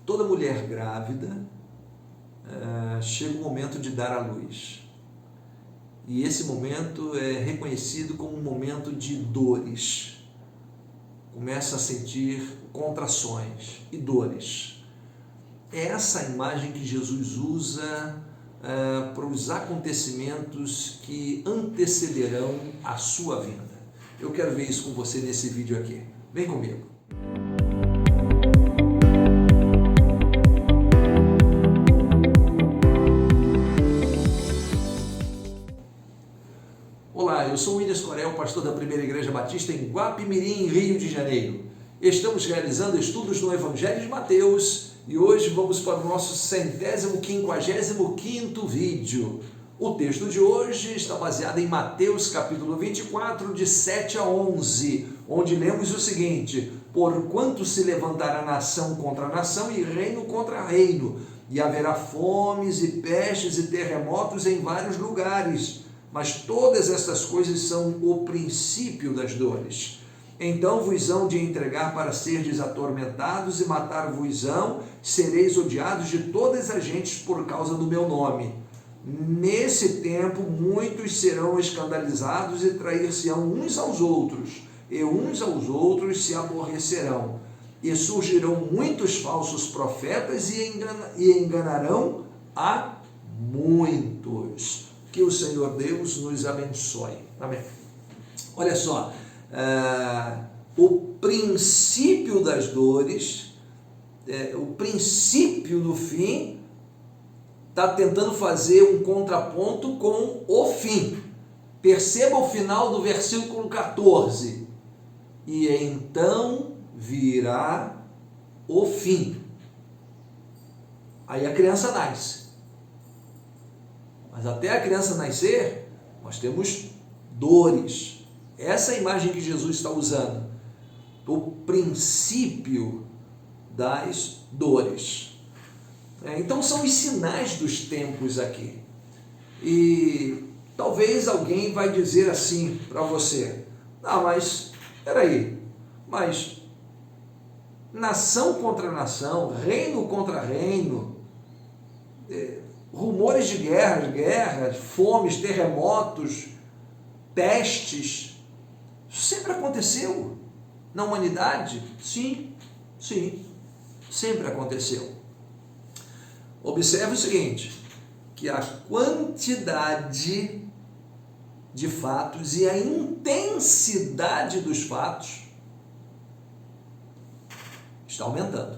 toda mulher grávida chega o momento de dar à luz. E esse momento é reconhecido como um momento de dores. Começa a sentir contrações e dores. É essa a imagem que Jesus usa para os acontecimentos que antecederão a sua vinda. Eu quero ver isso com você nesse vídeo aqui. Vem comigo. Olá, eu sou o William Escorel, pastor da Primeira Igreja Batista em Guapimirim, Rio de Janeiro. Estamos realizando estudos no Evangelho de Mateus e hoje vamos para o nosso 155º vídeo. O texto de hoje está baseado em Mateus capítulo 24, de 7 a 11, onde lemos o seguinte: porquanto se levantará nação contra nação e reino contra reino, e haverá fomes e pestes e terremotos em vários lugares. Mas todas estas coisas são o princípio das dores. Então vos hão de entregar para serdes atormentados e matar-vos-ão, sereis odiados de todas as gentes por causa do meu nome. Nesse tempo muitos serão escandalizados e trair-se-ão uns aos outros, e uns aos outros se aborrecerão. E surgirão muitos falsos profetas e enganarão a muitos. Que o Senhor Deus nos abençoe. Amém. Olha só, o princípio das dores, o princípio do fim, está tentando fazer um contraponto com o fim. Perceba o final do versículo 14. E então virá o fim. Aí a criança nasce. Mas até a criança nascer, nós temos dores. Essa é a imagem que Jesus está usando. O princípio das dores. Então são os sinais dos tempos aqui. E talvez alguém vai dizer assim para você: não, mas peraí, mas nação contra nação, reino contra reino, rumores de guerras, fomes, terremotos, pestes, isso sempre aconteceu na humanidade? Sim, sempre aconteceu. Observe o seguinte, que a quantidade de fatos e a intensidade dos fatos está aumentando.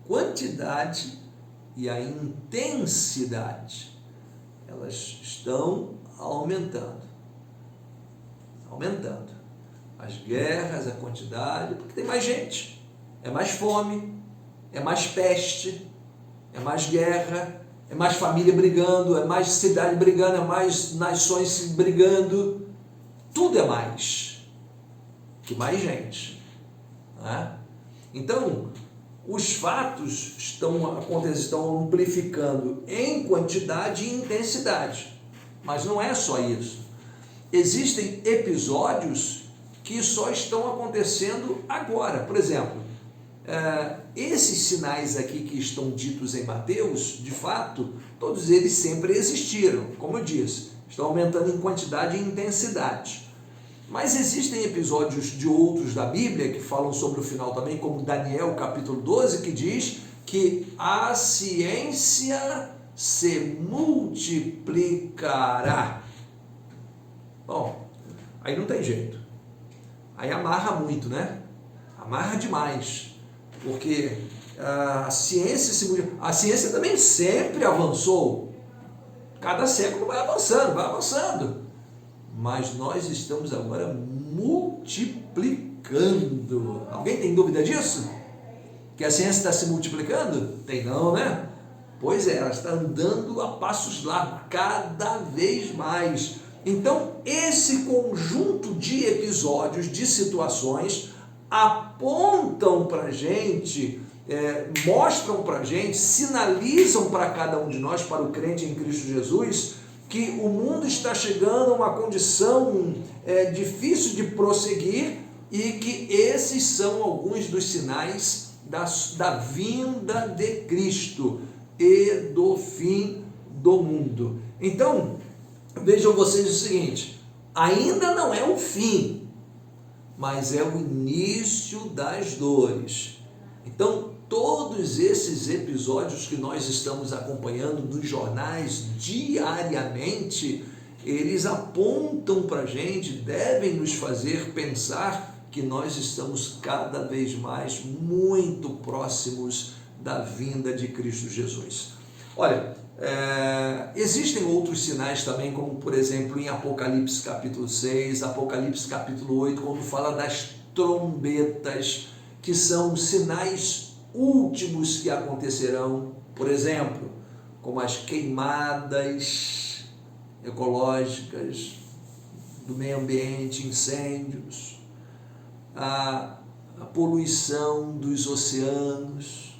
Quantidade e a intensidade, elas estão aumentando. As guerras, a quantidade, porque tem mais gente, é mais fome, é mais peste, é mais guerra, é mais família brigando, é mais cidade brigando, é mais nações brigando, tudo é mais, que mais gente, né? Então, os fatos estão amplificando em quantidade e intensidade. Mas não é só isso. Existem episódios que só estão acontecendo agora. Por exemplo, esses sinais aqui que estão ditos em Mateus, de fato, todos eles sempre existiram. Como eu disse, estão aumentando em quantidade e intensidade. Mas existem episódios de outros da Bíblia que falam sobre o final também, como Daniel capítulo 12, que diz que a ciência se multiplicará. Bom, aí não tem jeito. Aí amarra muito, né? Amarra demais. Porque a ciência também sempre avançou. Cada século vai avançando. Mas nós estamos agora multiplicando. Alguém tem dúvida disso? Que a ciência está se multiplicando? Tem não, né? Pois é, ela está andando a passos largos, cada vez mais. Então, esse conjunto de episódios, de situações, apontam para a gente, mostram para a gente, sinalizam para cada um de nós, para o crente em Cristo Jesus, que o mundo está chegando a uma condição difícil de prosseguir, e que esses são alguns dos sinais da vinda de Cristo e do fim do mundo. Então, vejam vocês o seguinte, ainda não é o fim, mas é o início das dores. Então, todos esses episódios que nós estamos acompanhando nos jornais diariamente, eles apontam para a gente, devem nos fazer pensar que nós estamos cada vez mais muito próximos da vinda de Cristo Jesus. Olha, existem outros sinais também, como por exemplo em Apocalipse capítulo 6, Apocalipse capítulo 8, quando fala das trombetas, que são sinais últimos que acontecerão, por exemplo, como as queimadas ecológicas do meio ambiente, incêndios, a poluição dos oceanos,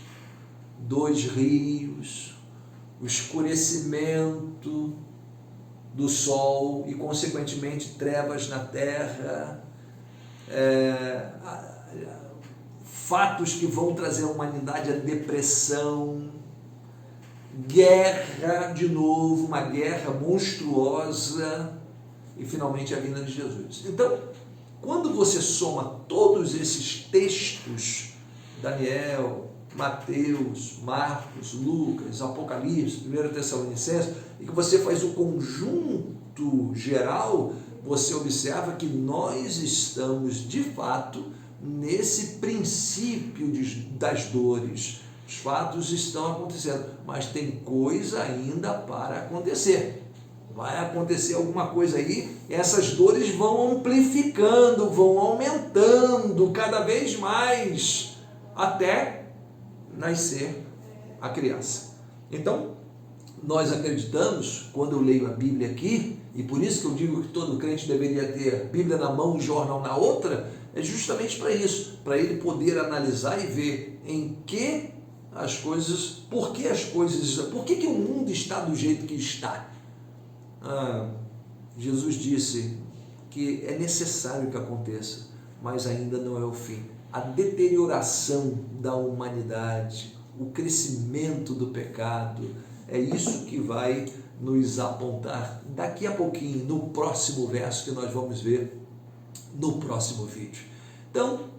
dos rios, o escurecimento do sol e, consequentemente, trevas na terra, fatos que vão trazer à humanidade a depressão, guerra de novo, uma guerra monstruosa e, finalmente, a vinda de Jesus. Então, quando você soma todos esses textos, Daniel, Mateus, Marcos, Lucas, Apocalipse, 1 Tessalonicenses, e que você faz o conjunto geral, você observa que nós estamos, de fato, nesse princípio das dores. Os fatos estão acontecendo, mas tem coisa ainda para acontecer. Vai acontecer alguma coisa aí, e essas dores vão amplificando, vão aumentando cada vez mais, até nascer a criança. Então, nós acreditamos, quando eu leio a Bíblia aqui, e por isso que eu digo que todo crente deveria ter Bíblia na mão e jornal na outra, é justamente para isso, para ele poder analisar e ver em que as coisas, por que o mundo está do jeito que está. Jesus disse que é necessário que aconteça, mas ainda não é o fim. A deterioração da humanidade, o crescimento do pecado, é isso que vai nos apontar daqui a pouquinho, no próximo verso que nós vamos ver no próximo vídeo. Então,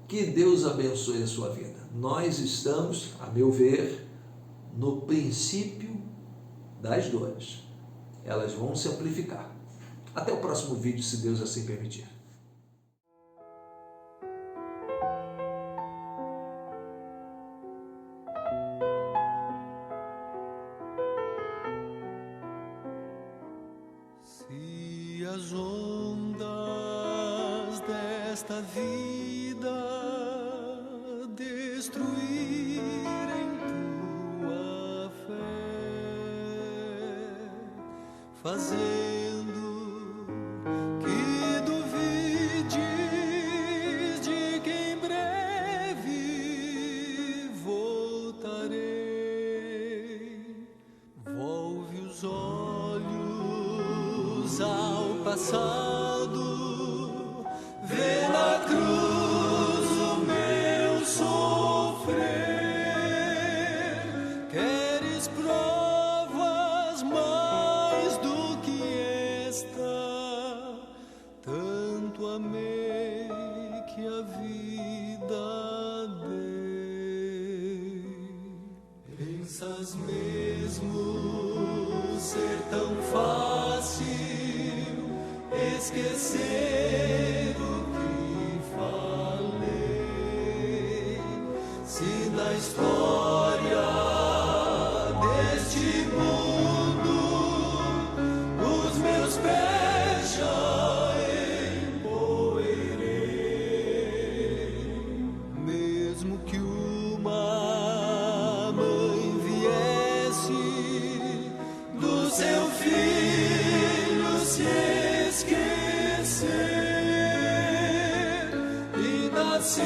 que Deus abençoe a sua vida. Nós estamos, a meu ver, no princípio das dores. Elas vão se amplificar. Até o próximo vídeo, se Deus assim permitir. Se as ondas desta vida destruírem tua fé, fazendo que duvides de que em breve voltarei, volve os olhos ao passado, vê na cruz o meu sofrer. Queres provas mais do que esta? Tanto amei que a vida dei. Pensas mesmo ser tão fácil esquecer o que falei? Se na história deste mundo os meus pés já empoeirei, mesmo que uma mãe viesse do seu filho se esquecer e nasci